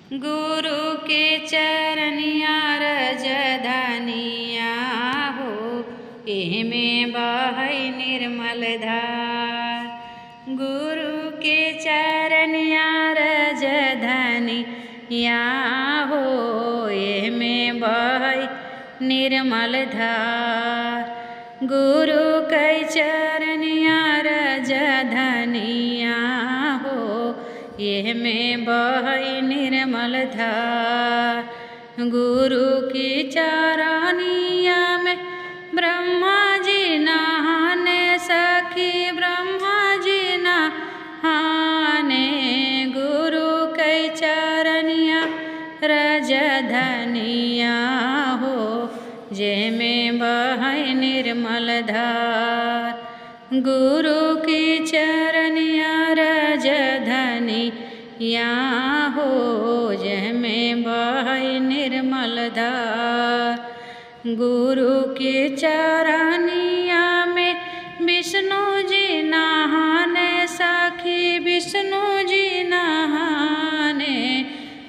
गुरु के चरनिया रजधानिया हो, एमे बहै निर्मल धार। गुरु के चरनिया रजधानिया हो, एमे बहै निर्मल धार। गुरु के चरनिया रजधानिया हो, एमे बहै निर्मल धार। गुरु की चरनिया में ब्रह्मा जी नहाने, सखी ब्रह्मा जी नहाने। गुरु के चरनिया रजधानिया हो, जेमे बहै निर्मल धार। गुरु की चरनिया रजधानिया हो, जेमे बहै निर्मल धार। गुरु के चरनिया में विष्णु जी नहाने, सखी विष्णु जी नहाने।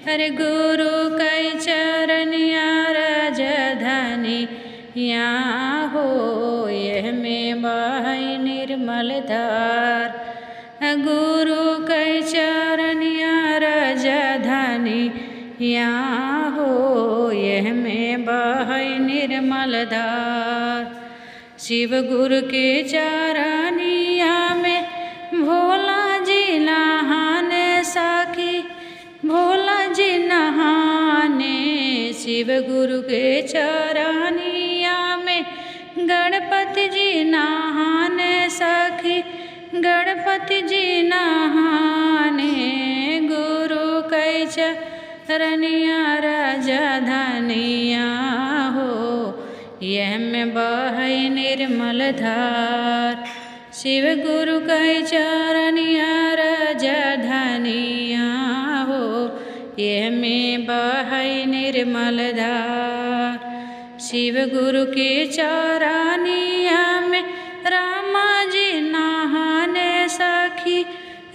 हरे गुरु के चरनिया रजधानिया हो, एमे बहै निर्मल धार। गुरु के चरनिया रजधानिया हो, एमे बहै निर्मल धार। शिव गुरु के चरनिया में भोला जी नहाने, सखी भोला जी नहाने। शिव गुरु के चरनिया में गणपति जी नहाने, सखी गणपति जी नहाने। गुरु के चरनिया रजधानिया हो, एमे बहै निर्मल धार। शिव गुरु के चरनिया रजधानिया हो, एमे बहै निर्मल धार। शिव गुरु के चरनिया में राम जी नहाने, सखी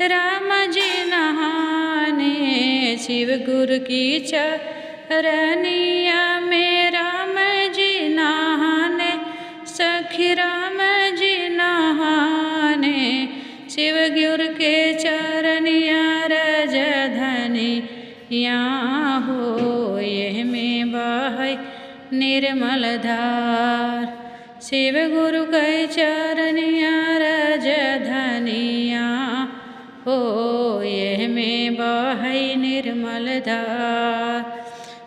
राम जी नहाने। शिव गुरु की चरनिया में राम जी नहाने, सखी राम जी नहाने। शिव गुरु के चरनिया रजधानिया हो, एमे बहै निर्मल धार। शिव गुरु के चरनिया रजधानिया हो, एमे बहै निर्मल धार।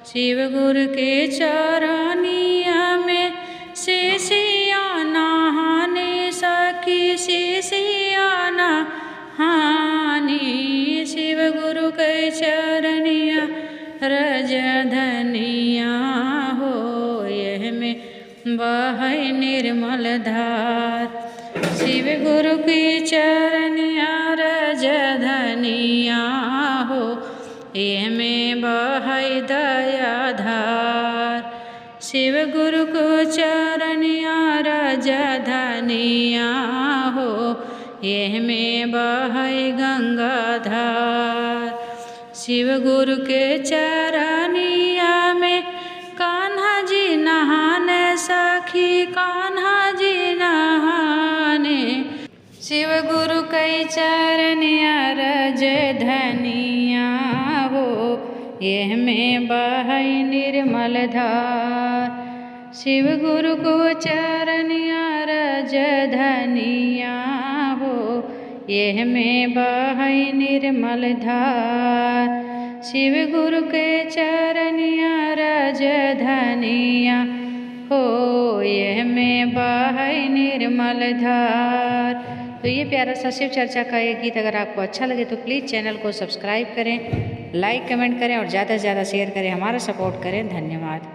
शिव गुरु के चरनिया में शिष्या नहाने, सखी शिष्या नहाने। शिव गुरु के चरनिया रजधानिया हो, एमे बहै निर्मल धार। शिव गुरु की चरनिया रजधानिया हो, एमे बहै दया धार। शिव गुरु को चरनिया रजधानिया हो, एमे बहै गंगा धार। शिव गुरु के चरनिया में कान्हा जी नहाने, सखी कान्हा जी नहाने। शिव गुरु के चरनिया रजधानिया हो, एमे बहै निर्मल धार। शिव गुरु को चरनिया रजधानिया हो, एमे बहै निर्मल धार। शिव गुरु के चरनिया रजधानिया हो, एमे बहै निर्मल धार। तो ये प्यारा सा शिव चर्चा का ये गीत अगर आपको अच्छा लगे तो प्लीज़ चैनल को सब्सक्राइब करें, लाइक कमेंट करें और ज़्यादा से ज़्यादा शेयर करें, हमारा सपोर्ट करें। धन्यवाद।